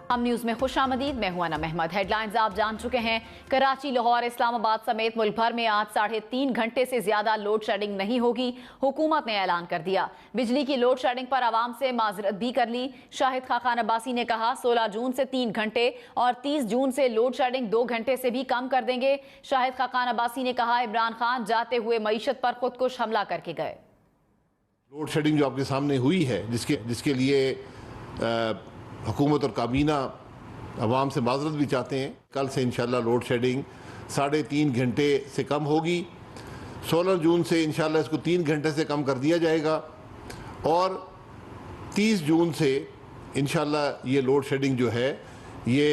हम न्यूज में खुशामदीद। मैं हूं अनम अहमद। हेडलाइंस आप जान चुके हैं। कराची, लाहौर, इस्लामाबाद समेत मुल्क भर में आज 3.5 घंटे से ज्यादा लोड शेडिंग नहीं होगी। हुकूमत ने ऐलान कर दिया। बिजली की लोड शेडिंग पर आवाम से माजरत भी कर ली। शाहिद खाकान अब्बासी ने कहा 16 जून से 3 घंटे और 30 जून से लोड शेडिंग 2 घंटे से भी कम कर देंगे। शाहिद खाकान अब्बासी ने कहा इमरान खान जाते हुए मईशत पर खुदकुश हमला करके गए। लोड शेडिंग जो आपके सामने हुई है, जिसके लिए हुकूमत और काबीना अवाम से माजरत भी चाहते हैं। कल से इंशाल्लाह लोड शेडिंग 3.5 घंटे से कम होगी। 16 जून से इंशाल्लाह इसको 3 घंटे से कम कर दिया जाएगा और 30 जून से इंशाल्लाह ये लोड शेडिंग जो है ये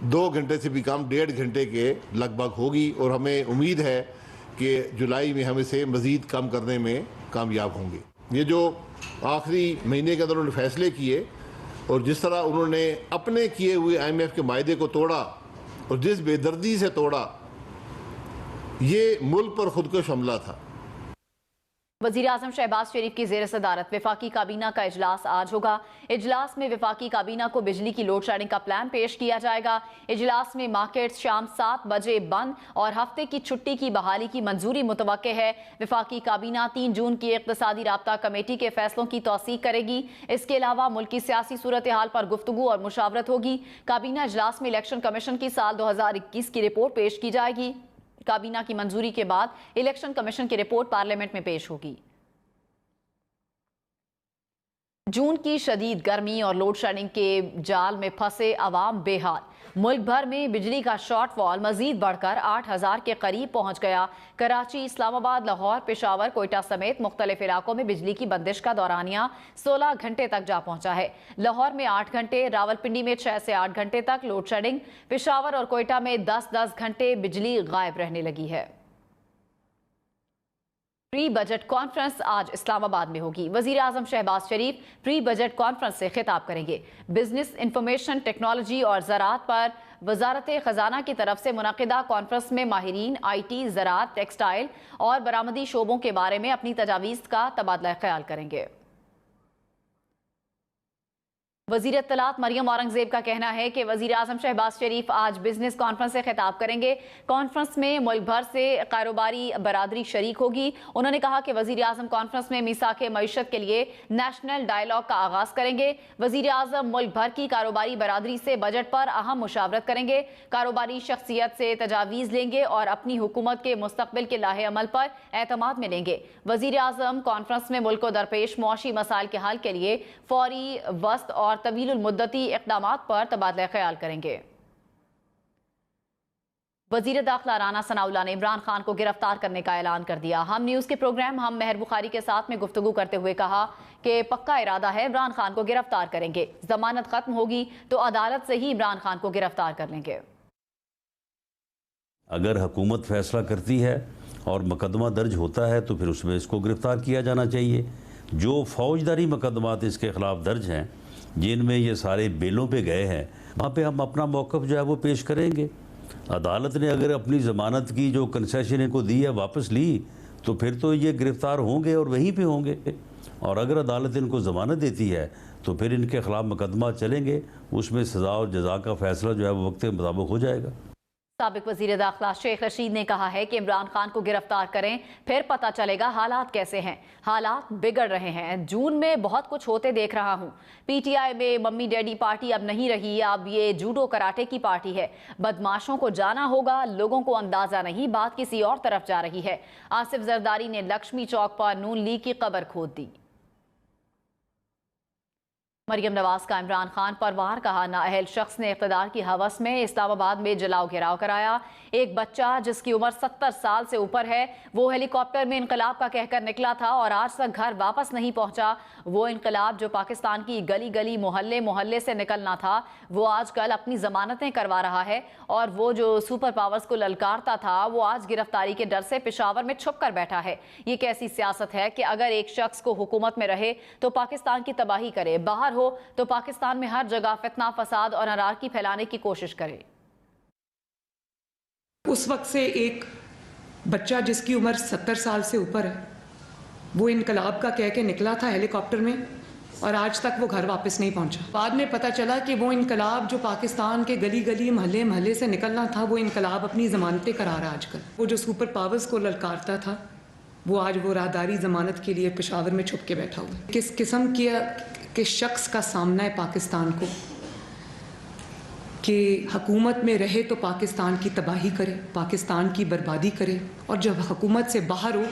2 घंटे से भी कम 1.5 घंटे के लगभग होगी और हमें उम्मीद है कि जुलाई में हम इसे मज़ीद कम करने में कामयाब होंगे। ये जो आखिरी महीने के अंदर उन्होंने फैसले किए और जिस तरह उन्होंने अपने किए हुए IMF के मायदे को तोड़ा और जिस बेदर्दी से तोड़ा, ये मुल्क पर खुदकुश हमला था। वज़ीर आज़म शहबाज शरीफ की ज़ेर सदारत वफाकी काबीना का इजलास आज होगा। इजलास में वफाकी काबीना को बिजली की लोड शेडिंग का प्लान पेश किया जाएगा। इजलास में मार्केट्स शाम 7 बजे बंद और हफ्ते की छुट्टी की बहाली की मंजूरी मुतवक्के है। वफाकी काबीना 3 जून की इक़्तिसादी राब्ता कमेटी के फैसलों की तौसीक करेगी। इसके अलावा मुल्क की सियासी सूरत हाल पर गुफ्तगू और मुशावरत होगी। काबीना इजलास में इलेक्शन कमीशन की साल 2021 की रिपोर्ट पेश की जाएगी। काबीना की मंजूरी के बाद इलेक्शन कमीशन की रिपोर्ट पार्लियामेंट में पेश होगी। जून की शदीद गर्मी और लोड शेडिंग के जाल में फंसे अवाम बेहाल। मुल्क भर में बिजली का शॉर्टफॉल मजीद बढ़कर 8,000 के करीब पहुंच गया। कराची, इस्लामाबाद, लाहौर, पेशावर, कोयटा समेत मुख्तलिफ इलाकों में बिजली की बंदिश का दौरानिया 16 घंटे तक जा पहुंचा है। लाहौर में 8 घंटे, रावलपिंडी में 6 से 8 घंटे तक लोड शेडिंग, पेशावर और कोयटा में 10-10 घंटे बिजली गायब रहने लगी है। प्री बजट कॉन्फ्रेंस आज इस्लामाबाद में होगी। वजीर आजम शहबाज शरीफ प्री बजट कॉन्फ्रेंस से खिताब करेंगे। बिजनेस, इंफॉर्मेशन टेक्नोलॉजी और ज़राअत पर वजारत खजाना की तरफ से मुनक़िदा कॉन्फ्रेंस में माहिरीन IT, ज़राअत, टेक्सटाइल और बरामदी शोबों के बारे में अपनी तजावीज़ का तबादला ख्याल करेंगे। वज़ीर इत्तलात मरियम औरंगज़ेब का कहना है कि वज़ीर आज़म शहबाज शरीफ आज बिजनेस कॉन्फ्रेंस से खिताब करेंगे। कॉन्फ्रेंस में मुल्क भर से कारोबारी बरादरी शरीक होगी। उन्होंने कहा कि वज़ीर आज़म कॉन्फ्रेंस में मीसाक़े मईशत के लिए नेशनल डायलॉग का आगाज़ करेंगे। वज़ीर आज़म मुल्क भर की कारोबारी बरादरी से बजट पर अहम मुशावरत करेंगे, कारोबारी शख्सियत से तजावीज़ लेंगे और अपनी हुकूमत के मुस्तक़बिल के लाहे अमल पर एतमाद में लेंगे। वज़ीर आज़म कॉन्फ्रेंस में मुल्क को दरपेश मुआशी मसाइल के हल के लिए फौरी, वस्त और तवीलुल मुद्दती इक़दामात पर तबादला ख्याल करेंगे। वज़ीर दाखिला राना सनाउल्लाह ने इमरान खान को गिरफ्तार करने का ऐलान कर दिया। हम न्यूज़ के प्रोग्राम हम मेहर बुखारी के साथ में गुफ्तगू करते हुए कहा कि पक्का इरादा है, इमरान खान को गिरफ्तार करेंगे। जमानत खत्म होगी तो अदालत से ही इमरान खान को गिरफ्तार कर लेंगे। अगर हुकूमत फैसला करती है और मुकदमा दर्ज होता है तो फिर उसमें इसको गिरफ्तार किया जाना चाहिए। जो फौजदारी मुकदमात इसके खिलाफ दर्ज हैं, जिनमें ये सारे बेलों पे गए हैं, वहाँ पे हम अपना मौक़िफ़ जो है वो पेश करेंगे। अदालत ने अगर अपनी ज़मानत की जो कंसेशन इनको दी है वापस ली तो फिर तो ये गिरफ़्तार होंगे और वहीं पे होंगे, और अगर अदालत इनको ज़मानत देती है तो फिर इनके ख़िलाफ़ मुकदमा चलेंगे, उसमें सज़ा और जज़ा का फ़ैसला जो है वो वक्त के मुताबिक हो जाएगा। साबिक वज़ीर दाखिला शेख रशीद ने कहा है कि इमरान खान को गिरफ्तार करें, फिर पता चलेगा हालात कैसे हैं। हालात बिगड़ रहे हैं। जून में बहुत कुछ होते देख रहा हूँ। PTI में मम्मी डैडी पार्टी अब नहीं रही, अब ये जूडो कराटे की पार्टी है। बदमाशों को जाना होगा, लोगों को अंदाजा नहीं, बात किसी और तरफ जा रही है। आसिफ जरदारी ने लक्ष्मी चौक पर नून लीग की कब्र खोद दी। मरियम नवाज का इमरान खान पर वार, कहा नाअहल शख्स ने इक़्तिदार की हवस में इस्लामाबाद में जलाओ घेराव कराया। एक बच्चा जिसकी उम्र 70 साल से ऊपर है, वो हेलीकॉप्टर में इनकलाब का कहकर निकला था और आज तक घर वापस नहीं पहुंचा। वो इनकलाब जो पाकिस्तान की गली गली, मोहल्ले मोहल्ले से निकलना था, वो आजकल अपनी जमानतें करवा रहा है। और वो जो सुपर पावर्स को ललकारता था, वो आज गिरफ्तारी के डर से पेशावर में छुप कर बैठा है। ये कैसी सियासत है कि अगर एक शख्स को हुकूमत में रहे तो पाकिस्तान की तबाही करे, बाहर हो तो पाकिस्तान में हर जगह फितना, फसाद और अनारकी फैलाने की कोशिश करे। उस वक्त से एक बच्चा जिसकी उम्र 70 साल से ऊपर है, वो इनकलाब का कह के निकला था हेलीकॉप्टर में और आज तक वो घर वापस नहीं पहुंचा। बाद में पता चला कि वो इनकलाब जो पाकिस्तान के गली गली महल्ले महल्ले से निकलना था, वो इनकलाब अपनी ज़मानतें करा रहा आजकल। वो जो सुपर पावर्स को ललकारता था, वो आज वो राहदारी ज़मानत के लिए पेशावर में छुप के बैठा हुआ है। किस किस्म के शख्स का सामना है पाकिस्तान को कि हुकूमत में रहे तो पाकिस्तान की तबाही करे, पाकिस्तान की बर्बादी करे, और जब हुकूमत से बाहर हो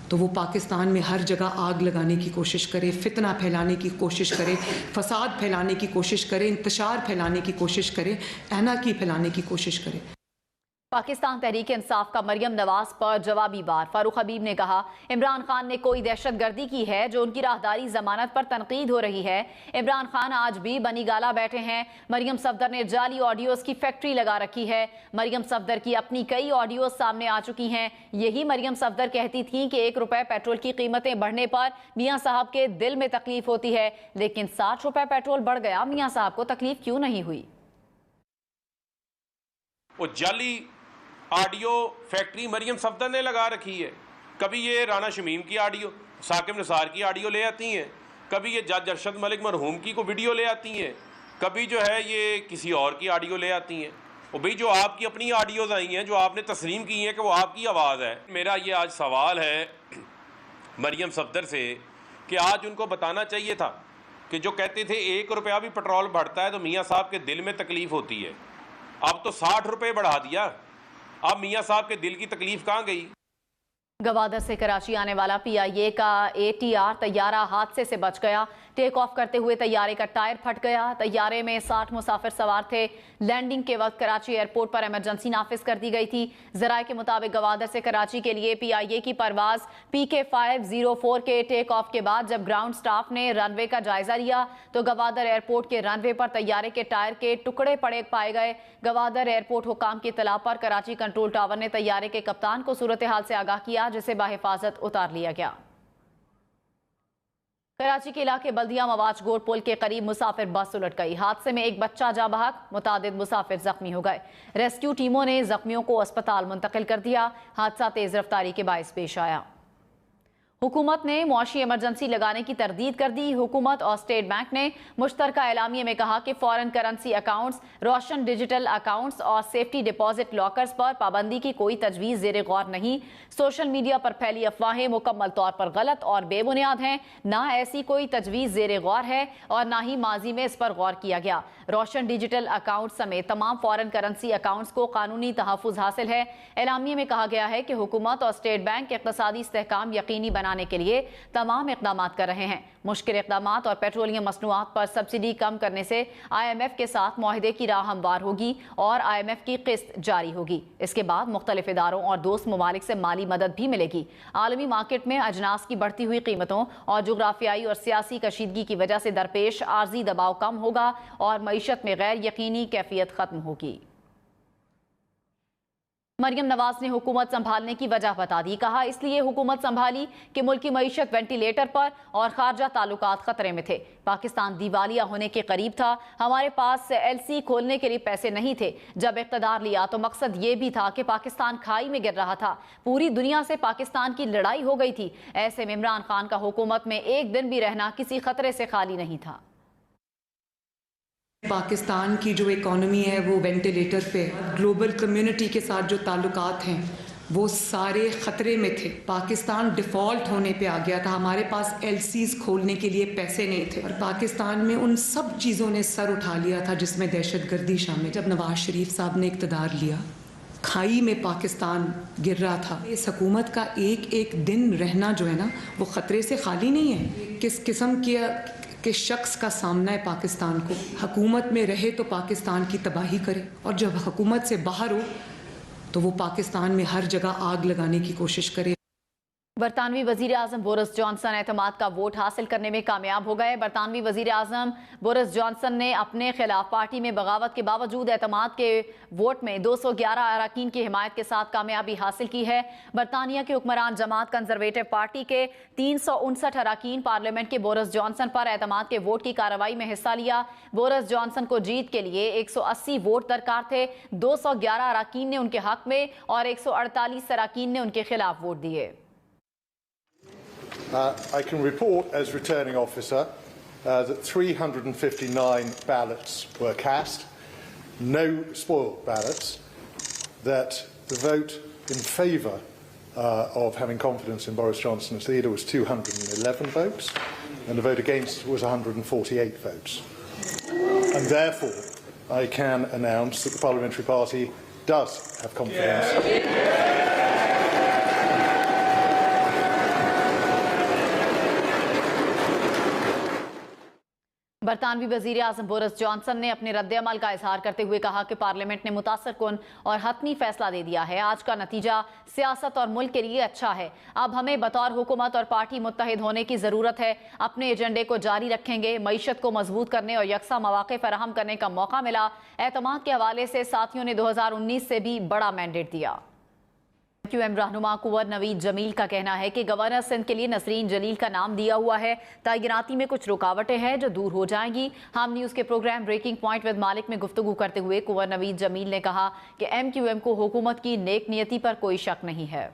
तो वो पाकिस्तान में हर जगह आग लगाने की कोशिश करे, फितना फैलाने की कोशिश करे, फसाद फैलाने की कोशिश करे, इंतशार फैलाने की कोशिश करे, अनाकी फैलाने की कोशिश करे। पाकिस्तान तहरीक इंसाफ का मरियम नवाज पर जवाबी वार। फारूक हबीब ने कहा, इमरान खान ने कोई दहशतगर्दी की है जो उनकी राहदारी जमानत पर तनकीद हो रही है। इमरान खान आज भी बनी गाला बैठे हैं। मरियम सफदर ने जाली ऑडियोज की फैक्ट्री लगा रखी है। मरियम सफदर की अपनी कई ऑडियोज सामने आ चुकी हैं। यही मरियम सफदर कहती थी कि 1 रुपए पेट्रोल की कीमतें बढ़ने पर मियाँ साहब के दिल में तकलीफ होती है, लेकिन 60 रुपए पेट्रोल बढ़ गया, मियाँ साहब को तकलीफ क्यों नहीं हुई? वो जाली ऑडियो फैक्ट्री मरियम सफदर ने लगा रखी है। कभी ये राना शमीम की ऑडियो, साकिब निसार की ऑडियो ले आती हैं, कभी ये जज अरशद मलिक मरहूम की को वीडियो ले आती हैं, कभी जो है ये किसी और की ऑडियो ले आती हैं। और भाई जो आपकी अपनी ऑडियोज़ आई हैं, जो आपने तस्लीम की हैं कि वो आपकी आवाज़ है। मेरा ये आज सवाल है मरियम सफदर से कि आज उनको बताना चाहिए था कि जो कहते थे 1 रुपया भी पेट्रोल बढ़ता है तो मियाँ साहब के दिल में तकलीफ़ होती है, अब तो 60 रुपये बढ़ा दिया, अब मियाँ साहब के दिल की तकलीफ कहाँ गई? गवादर से कराची आने वाला PIA का ATR तैयारा हादसे से बच गया। टेक ऑफ करते हुए तैयारे का टायर फट गया। तैयारे में 60 मुसाफिर सवार थे। लैंडिंग के वक्त कराची एयरपोर्ट पर इमरजेंसी नाफिज कर दी गई थी। जराये के मुताबिक गवादर से कराची के लिए PIA की परवाज PK504 के टेक ऑफ के बाद जब ग्राउंड स्टाफ ने रनवे का जायजा लिया तो गवादर एयरपोर्ट के रनवे पर तैयारे के टायर के टुकड़े पड़े पाए गए। गवादर एयरपोर्ट हुकाम की इत्तला पर कराची कंट्रोल टावर ने तैयारे के कप्तान को सूरत हाल से आगाह किया, जिसे बाहिफाजत उतार लिया गया। कराची के इलाके बल्दिया मवाज गोड पुल के करीब मुसाफिर बस उलट गई। हादसे में एक बच्चा जाँ बहक, मुतादिद मुसाफिर जख्मी हो गए। रेस्क्यू टीमों ने जख्मियों को अस्पताल मुंतकिल कर दिया। हादसा तेज रफ्तारी के बायस पेश आया। हुकूमत ने मुआशी इमरजेंसी लगाने की तरदीद कर दी। हुकूमत और स्टेट बैंक ने मुश्तरका एलामिया में कहा कि फॉरेन करेंसी अकाउंट्स, रोशन डिजिटल अकाउंट्स और सेफ्टी डिपॉजिट लॉकर्स पर पाबंदी की कोई तजवीज़ ज़ेरे गौर नहीं। सोशल मीडिया पर फैली अफवाहें मुकम्मल तौर पर गलत और बेबुनियाद हैं। ना ऐसी कोई तजवीज़ ज़ेरे गौर है और ना ही माजी में इस पर गौर किया गया। रोशन डिजिटल अकाउंट समेत तमाम फॉरेन करेंसी अकाउंट्स को कानूनी तहफ़्फ़ुज़ हासिल है। एलामिया में कहा गया है कि हुकूमत और स्टेट बैंक इक़्तिसादी इस्तेहकाम यकीनी बनाने के लिए तमाम इक़दाम कर रहे हैं। मुश्किल इक़दाम और पेट्रोलियम मसनूआत पर सब्सिडी कम करने से IMF के साथ मुआहदे की राह हमवार होगी और IMF की किस्त जारी होगी। इसके बाद मुख्तलिफ इदारों और दोस्त ममालिक से माली मदद भी मिलेगी। आलमी मार्केट में अजनास की बढ़ती हुई कीमतों और जोग्राफियाई और सियासी कशीदगी की वजह से दरपेश आर्जी दबाव कम होगा और मईशत में गैर यकीनी कैफियत खत्म होगी। मरियम नवाज ने हुकूमत संभालने की वजह बता दी। कहा, इसलिए हुकूमत संभाली कि मुल्की मईशत वेंटिलेटर पर और खारजा ताल्लुकात खतरे में थे। पाकिस्तान दिवालिया होने के करीब था। हमारे पास LC खोलने के लिए पैसे नहीं थे। जब इक़्तिदार लिया तो मकसद ये भी था कि पाकिस्तान खाई में गिर रहा था। पूरी दुनिया से पाकिस्तान की लड़ाई हो गई थी। ऐसे में इमरान खान का हुकूमत में एक दिन भी रहना किसी खतरे से खाली नहीं था। पाकिस्तान की जो इकॉनमी है वो वेंटिलेटर पे, ग्लोबल कम्युनिटी के साथ जो ताल्लुकात हैं वो सारे ख़तरे में थे। पाकिस्तान डिफ़ॉल्ट होने पे आ गया था। हमारे पास LCs खोलने के लिए पैसे नहीं थे और पाकिस्तान में उन सब चीज़ों ने सर उठा लिया था जिसमें दहशतगर्दी शामिल। जब नवाज शरीफ साहब ने इक़्तिदार लिया, खाई में पाकिस्तान गिर रहा था। इस हुकूमत का एक एक दिन रहना जो है ना वो ख़तरे से खाली नहीं है। किस किस्म के शख्स का सामना है पाकिस्तान को। हुकूमत में रहे तो पाकिस्तान की तबाही करे और जब हुकूमत से बाहर हो तो वो पाकिस्तान में हर जगह आग लगाने की कोशिश करे। बरतानवी वज़ीर आज़म बोरिस जॉनसन एतमाद का वोट हासिल करने में कामयाब हो गए। बरतानवी वज़ीर आज़म बोरिस जॉनसन ने अपने खिलाफ पार्टी में बगावत के बावजूद एतमाद के वोट में 211 अरकान की हिमायत के साथ कामयाबी हासिल की है। बरतानिया के हुक्मरान जमात कंजर्वेटिव पार्टी के 359 अरकान पार्लियामेंट के बोरिस जॉनसन पर एतमाद के वोट की कार्रवाई में हिस्सा लिया। बोरिस जॉनसन को जीत के लिए 180 वोट दरकार थे। 211 अरकान ने उनके हक में और 148 अरकान ने उनके खिलाफ वोट दिए। I can report as returning officer that 359 ballots were cast, no spoiled ballots, that the vote in favour of having confidence in Boris Johnson as leader was 211 votes, and the vote against was 148 votes. And therefore, I can announce that the Parliamentary Party does have confidence. बरतानवी वजीर आज़म Boris Johnson ने अपने रद्द-ए-अमल का इजहार करते हुए कहा कि parliament ने मुतासरकुन और हतमी फैसला दे दिया है। आज का नतीजा सियासत और मुल्क के लिए अच्छा है। अब हमें बतौर हुकूमत और पार्टी मुत्तहिद होने की ज़रूरत है। अपने एजेंडे को जारी रखेंगे। मईशत को मजबूत करने और यकसा मौके फराहम करने का मौका मिला। एतमाद के हवाले से साथियों ने 2019 से भी बड़ा मैंडेट दिया। QM रहनुमा कुंवर नवीद जमील का कहना है कि गवर्नर सिंध के लिए नसरीन जलील का नाम दिया हुआ है। तैनाती में कुछ रुकावटें हैं जो दूर हो जाएंगी। हम न्यूज़ के प्रोग्राम ब्रेकिंग पॉइंट विद मालिक में गुफ्तगू करते हुए कुंवर नवीद जमील ने कहा कि MQM को हुकूमत की नेक नियति पर कोई शक नहीं है।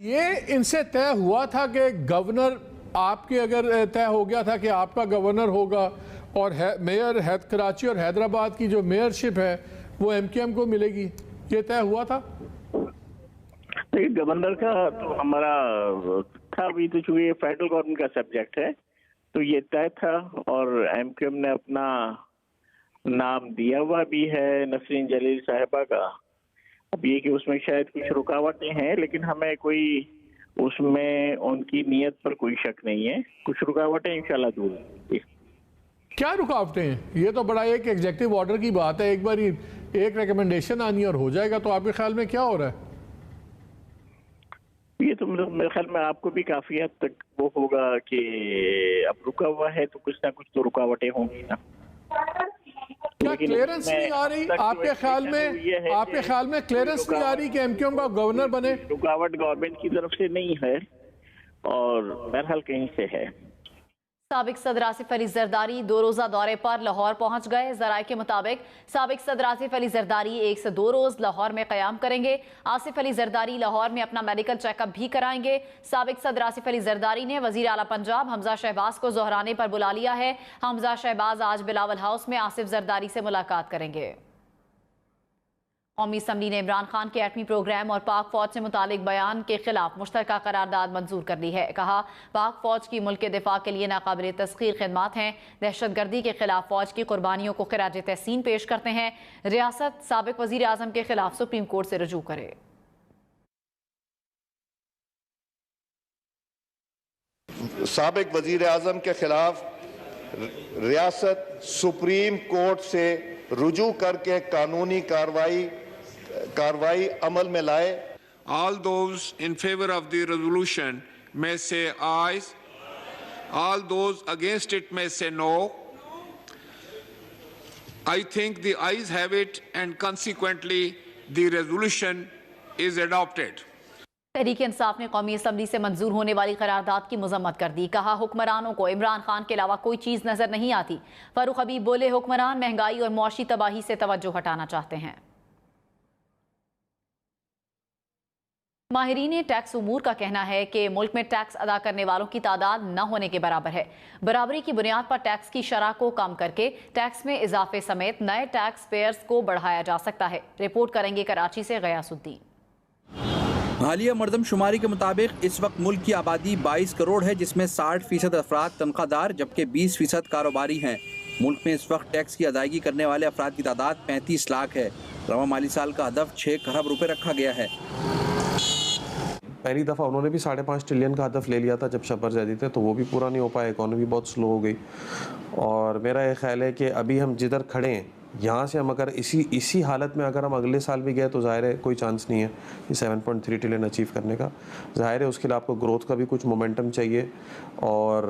ये इनसे तय हुआ था कि गवर्नर आपके अगर तय हो गया था कि आपका गवर्नर होगा और मेयर कराची और हैदराबाद की जो मेयरशिप है वो MQM को मिलेगी, ये तय हुआ था। देखिए गवर्नर का तो हमारा था, अभी तो चूंकि फेडरल गवर्नमेंट का सब्जेक्ट है तो ये तय था और MQM ने अपना नाम दिया हुआ भी है नसरीन जलील साहिबा का। अब ये कि उसमें शायद कुछ रुकावटें हैं लेकिन हमें कोई उसमें उनकी नीयत पर कोई शक नहीं है। कुछ रुकावटें इंशाल्लाह दूर होंगी। क्या रुकावटें हैं? ये तो बड़ा एक एग्जेक्टिव ऑर्डर की बात है, एक बार एक रिकमेंडेशन आनी और हो जाएगा। तो आपके ख्याल में क्या हो रहा है? ये तो मेरे ख्याल में आपको भी काफी हद तक वो होगा कि अब रुका हुआ है तो कुछ ना कुछ तो रुकावटें होंगी ना। क्या क्लियरेंस नहीं आ रही आपके ख्याल में? आपके ख्याल में क्लियरेंस नहीं आ रही कि MQM का गवर्नर बने? रुकावट गवर्नमेंट की तरफ से नहीं है और बहरहाल कहीं से है। साबिक सदर आसिफ अली जरदारी 2 रोज़ा दौरे पर लाहौर पहुंच गए। ज़राए के मुताबिक साबिक सदर आसिफ अली जरदारी 1 से 2 रोज़ लाहौर में क़याम करेंगे। आसिफ अली जरदारी लाहौर में अपना मेडिकल चेकअप भी कराएंगे। साबिक सदर आसिफ अली जरदारी ने वज़ीर आला पंजाब हमजा शहबाज को ज़ोहराने पर बुला लिया है। हमजा शहबाज आज बिलावल हाउस में आसिफ जरदारी से मुलाकात करेंगे। कौमी असम्बली ने इमरान खान के एटमी प्रोग्राम और पाक फौज से मुतालिक बयान के खिलाफ मुश्तरका करारदाद मंजूर कर ली है। कहा पाक फौज की मुल्क के दिफा के लिए नाकाबिल तस्खीर खिदमात हैं। दहशतगर्दी के खिलाफ फौज की कुर्बानियों को खिराज तहसीन पेश करते हैं। रियासत साबिक वजीर आजम के खिलाफ सुप्रीम कोर्ट से रुजू करे। साबिक वजीर आजम के खिलाफ रियासत सुप्रीम कोर्ट से रुजू करके कानूनी कार्रवाई अमल में लाए। All those in favor of the resolution may say ayes. All those against it may say no. I think the ayes have it and consequently the resolution is adopted. Tehreek Insaf ने कौमी assembly से मंजूर होने वाली करारदाद की मजम्मत कर दी। कहा हुक्मरानों को इमरान खान के अलावा कोई चीज़ नजर नहीं आती। फारूक हबीब बोले हुक्मरान महंगाई और मुआशी तबाही से तवज्जो हटाना चाहते हैं। माहिरीन टैक्स उमूर का कहना है कि मुल्क में टैक्स अदा करने वालों की तादाद न होने के बराबर है। बराबरी की बुनियाद पर टैक्स की शरह को कम करके टैक्स में इजाफे समेत नए टैक्स पेयर्स को बढ़ाया जा सकता है। रिपोर्ट करेंगे कराची से गयासुद्दीन। हालिया मरदमशुमारी के मुताबिक इस वक्त मुल्क की आबादी 22 करोड़ है, जिसमें 60% अफराद तनख्वाहदार जबकि 20% कारोबारी हैं। मुल्क में इस वक्त टैक्स की अदायगी करने वाले अफराद की तादाद 35 लाख है। रवा माली साल का हदफ 6 खरब रुपए रखा गया है। पहली दफ़ा उन्होंने भी 5.5 ट्रिलियन का हदफ ले लिया था जब शब्बर ज़ैदी थे, तो वो भी पूरा नहीं हो पाया। इकॉनमी बहुत स्लो हो गई और मेरा ये ख्याल है कि अभी हम जिधर खड़े हैं यहाँ से हम अगर इसी हालत में अगर हम अगले साल भी गए तो ज़ाहिर है कोई चांस नहीं है ये 7.3 ट्रिलियन अचीव करने का। ज़ाहिर है उसके लिए आपको ग्रोथ का भी कुछ मोमेंटम चाहिए और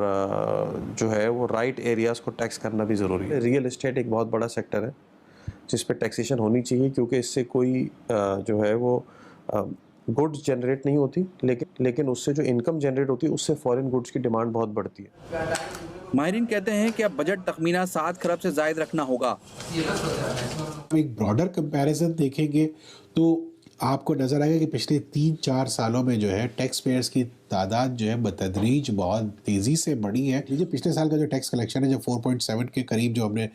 जो है वो राइट एरियाज़ को टैक्स करना भी ज़रूरी है। रियल एस्टेट एक बहुत बड़ा सेक्टर है जिस पर टैक्सेशन होनी चाहिए, क्योंकि इससे कोई जो है वो गुड्स जनरेट नहीं होती, लेकिन उससे जो इनकम जनरेट होती है उससे फॉरेन गुड्स की डिमांड बहुत बढ़ती है। माहिरीन कहते हैं कि अब बजट तखमीना 7 खरब से ज़ायद रखना होगा। एक ब्रॉडर कंपैरिजन देखेंगे तो आपको नज़र आएगा कि पिछले 3-4 सालों में जो है टैक्स पेयर्स की तादाद जो है बतदरीज बहुत तेज़ी से बढ़ी है। लीजिए पिछले साल का जो टैक्स कलेक्शन है जो 4.7 के करीब जो हमने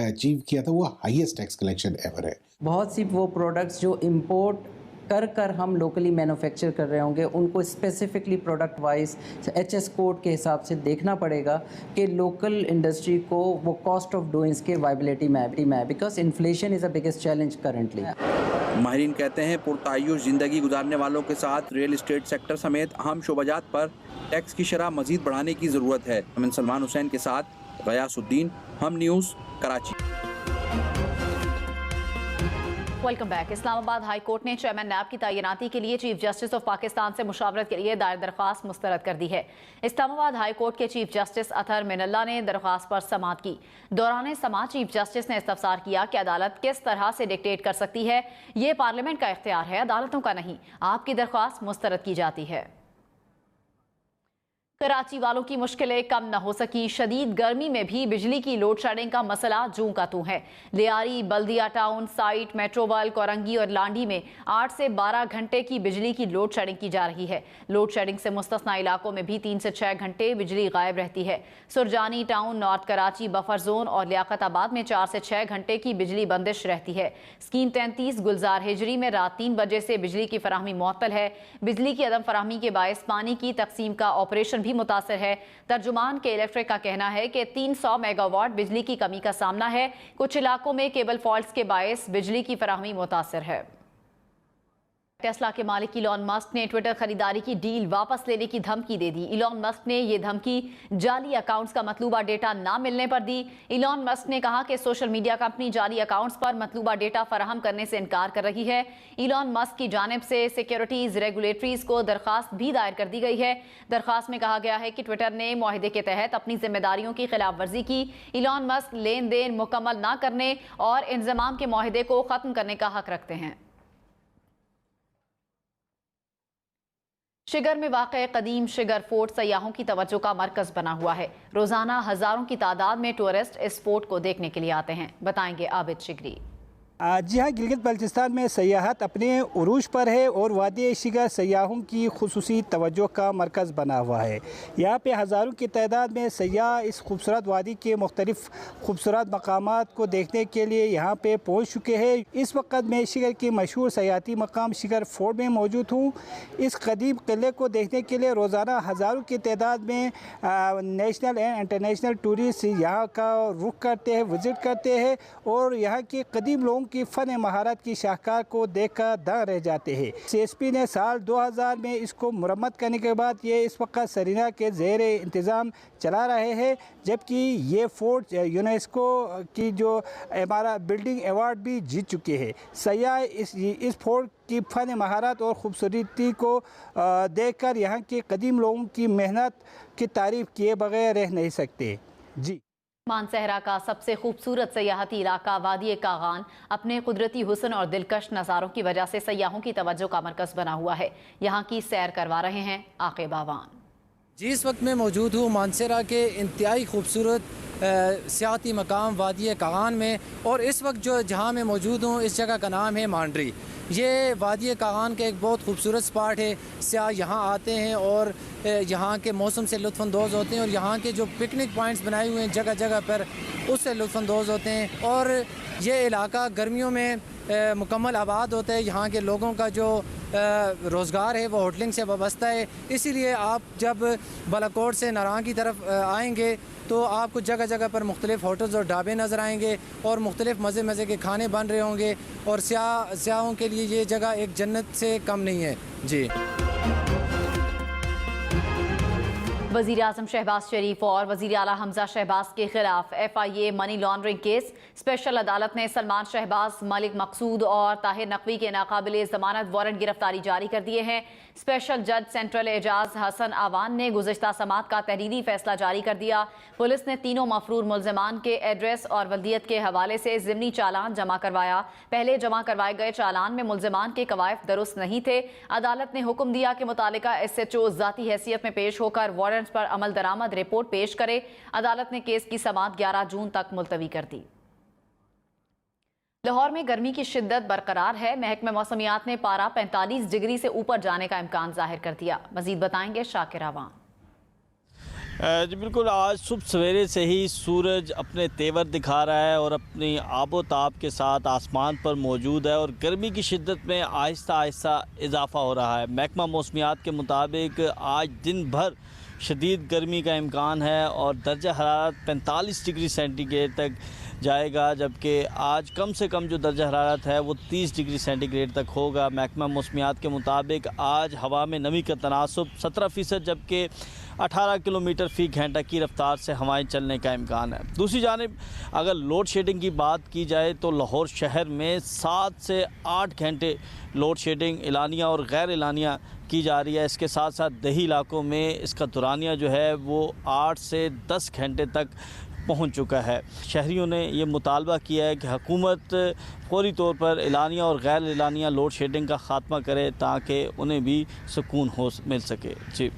अचीव किया था वो हाईएस्ट टैक्स कलेक्शन एवर है। बहुत सी वो प्रोडक्ट्स जो इंपोर्ट कर हम लोकली मैन्युफैक्चर कर रहे होंगे उनको specifically product wise HS code के हिसाब से देखना पड़ेगा कि लोकल इंडस्ट्री को वो कॉस्ट ऑफ डूइंग्स के वायबिलिटी में because inflation is a biggest challenge currently. माहिरीन कहते हैं पुरतायुश ज़िंदगी गुजारने वालों के साथ रियल इस्टेट सेक्टर समेत अहम शोबाजात पर टैक्स की शरह मज़ीद बढ़ाने की ज़रूरत है। मैं सलमान हुसैन के साथ गयासुद्दीन, हम news, Karachi. Welcome back. Islamabad high court ने चेयरमैन नैब की तैनाती के लिए चीफ जस्टिस ऑफ पाकिस्तान से मुशावरत के लिए दायर दरख्वास्त मुस्तरद कर दी है। इस्लामाबाद हाई कोर्ट के चीफ जस्टिस अतहर मिनल्ला ने दरख्वास्त पर समाअत की। दौरान समाअत चीफ जस्टिस ने इस्तफसार किया कि अदालत किस तरह से डिक्टेट कर सकती है, ये पार्लियामेंट का इख्तियार है, अदालतों का नहीं। आपकी दरख्वास्त मुस्तरद की जाती है। कराची वालों की मुश्किलें कम न हो सकी। शदीद गर्मी में भी बिजली की लोड शेडिंग का मसला जूं का तूं है। लियारी, बल्दिया टाउन, साइट, मेट्रोवाल, कोरंगी और लांडी में 8 से 12 घंटे की बिजली की लोड शेडिंग की जा रही है। लोड शेडिंग से मुस्तस्ना इलाकों में भी 3 से 6 घंटे बिजली गायब रहती है। Surjani town, north Karachi buffer zone और लियाकताबाद में 4 से 6 घंटे की बिजली बंदिश रहती है। स्कीम 33 गुलजार हिजरी में रात 3 बजे से बिजली की फराहमी मुअत्तल है। बिजली की अदम फराहमी के बायस पानी की तकसीम का ऑपरेशन भी मुतासर है। तर्जुमान के इलेक्ट्रिक का कहना है कि 300 मेगावाट बिजली की कमी का सामना है। कुछ इलाकों में केबल फॉल्ट्स के बायस बिजली की फराहमी मुतासर है। टेस्ला के मालिक इलॉन मस्क ने ट्विटर खरीदारी की डील वापस लेने की धमकी दे दी। इलॉन मस्क ने यह धमकी जाली अकाउंट्स का मतलूबा डेटा ना मिलने पर दी। इलॉन मस्क ने कहा कि सोशल मीडिया कंपनी जाली अकाउंट्स पर मतलूबा डेटा फराहम करने से इनकार कर रही है। इलॉन मस्क की जानिब से सिक्योरिटीज रेगुलेटरीज को दरखास्त भी दायर कर दी गई है। दरखास्त में कहा गया है कि ट्विटर ने मुआहदे के तहत अपनी जिम्मेदारियों की खिलाफ वर्जी की। इलॉन मस्क लेन देन मुकम्मल ना करने और इंजमाम के मुआहदे को खत्म करने का हक रखते हैं। शिगर में वाक़ कदीम शिगर फोर्ट सयाहों की तवज्जो का मरकज़ बना हुआ है। रोज़ाना हज़ारों की तादाद में टूरिस्ट इस फोर्ट को देखने के लिए आते हैं। बताएंगे आबिद शिगरी। जी हाँ, गिलगित बल्चिस्तान में सयाहत अपने उरूज पर है और वादी शिगर सयाहों की खुसूसी तवज्जो का मरकज़ बना हुआ है। यहाँ पे हज़ारों की तादाद में सयाह इस खूबसूरत वादी के मुख्तलिफ़ खूबसूरत मकामात को देखने के लिए यहाँ पे पहुँच चुके हैं। इस वक्त मैं शिगर के मशहूर सयाहती मकाम शिगर फोर्ट में मौजूद हूँ। इस कदीम किले को देखने के लिए रोज़ाना हज़ारों की तादाद में नेशनल एंड इंटरनेशनल टूरिस्ट यहाँ का रुख करते हैं, विज़िट करते हैं और यहाँ के कदीम लोगों की फ़न महारत की शाहकार को देखकर दंग रह जाते हैं। CSP ने साल 2000 में इसको मुरम्मत करने के बाद ये इस वक्त सरीना के ज़ेर इंतज़ाम चला रहे हैं, जबकि ये फोर्ट यूनेस्को की जो हमारा बिल्डिंग अवार्ड भी जीत चुके हैं। सयाह इस फोर्ट की फ़न महारत और ख़ूबसूरती को देखकर यहाँ के कदीम लोगों की मेहनत की तारीफ़ किए बगैर रह नहीं सकते। जी, मानसहरा का सबसे खूबसूरत सयाहती इलाका वादी कागान अपने कुदरती हुस्न और दिलकश नज़ारों की वजह से सयाहों की तवज्जो का मरकज़ बना हुआ है। यहाँ की सैर करवा रहे हैं आक़िब आवान। जी, इस वक्त मैं मौजूद हूँ मानसहरा के इंतहाई खूबसूरत सियाहती मकाम वादी कागान में और इस वक्त जो जहाँ मैं मौजूद हूँ इस जगह का नाम है मांडरी। ये वादी कागान का एक बहुत खूबसूरत स्पॉट है। सयाह यहाँ आते हैं और यहाँ के मौसम से लुत्फ़अंदोज़ होते हैं और यहाँ के जो पिकनिक पॉइंट्स बनाए हुए हैं जगह जगह पर उससे लुत्फ़अंदोज़ होते हैं। और ये इलाका गर्मियों में मुकम्मल आबाद होता है। यहाँ के लोगों का जो रोज़गार है वो होटलिंग से वाबस्ता है। इसीलिए आप जब बालाकोट से नारां की तरफ आएँगे तो आपको जगह जगह पर मुख्तलिफ़ होटल्स और ढाबे नज़र आएंगे और मुख्तलिफ़ मज़े मज़े के खाने बन रहे होंगे और सयाहों के लिए ये जगह एक जन्नत से कम नहीं है। जी, वज़ीर आज़म शहबाज शरीफ और वज़ीर आला हमजा शहबाज के खिलाफ FIA money laundering case. Special अदालत ने सलमान शहबाज, मलिक मकसूद और ताहिर नकवी के नाकाबिले ज़मानत वारंट गिरफ्तारी जारी कर दिए हैं। स्पेशल जज सेंट्रल एजाज हसन आवान ने गुज़श्ता समात का तहरीरी फैसला जारी कर दिया। पुलिस ने तीनों मफरूर मुल्ज़िमान के एड्रेस और वल्दियत के हवाले से ज़िमनी चालान जमा करवाया। पहले जमा करवाए गए चालान में मुल्ज़िमान के कवायफ दुरुस्त नहीं थे। अदालत ने हुक्म दिया कि मुतालिका SHO ज़ाती हैसियत में पेश होकर वारंट्स पर अमल दरामद रिपोर्ट पेश करे। अदालत ने केस की समाअत 11 जून तक मुलतवी कर दी। लाहौर में गर्मी की शिद्दत बरकरार है। महकमे मौसमियात ने पारा 45 डिग्री से ऊपर जाने का इम्कान जाहिर कर दिया। मजीद बताएंगे शाकिर अवान। जी बिल्कुल, आज सुबह सवेरे से ही सूरज अपने तेवर दिखा रहा है और अपनी आबोताब के साथ आसमान पर मौजूद है और गर्मी की शिद्दत में आहिस्ता आहिस्ता इजाफा हो रहा है। महकमा मौसमियात के मुताबिक आज दिन भर शदीद गर्मी का इम्कान है और दर्जा हरारत 45 डिग्री सेंटीग्रेड तक जाएगा, जबकि आज कम से कम जो दर्जा हरारत है वो 30 डिग्री सेंटीग्रेड तक होगा। महकमा मौसमियात के मुताबिक आज हवा में नमी का तनासुब 17%, जबकि 18 किलोमीटर फ़ी घंटा की रफ्तार से हवाएं चलने का इम्कान है। दूसरी जानिब अगर लोड शेडिंग की बात की जाए तो लाहौर शहर में 7 से 8 घंटे लोड शेडिंग एलानिया और गैर एलानिया की जा रही है। इसके साथ साथ दही इलाकों में इसका दुरानिया जो है वो 8 से 10 घंटे तक पहुंच चुका है। शहरियों ने ये मुतालबा किया है कि हुकूमत फौरी तौर पर एलानिया और गैर एलानिया लोड शेडिंग का ख़ात्मा करे ताकि उन्हें भी सुकून हो मिल सके। जी।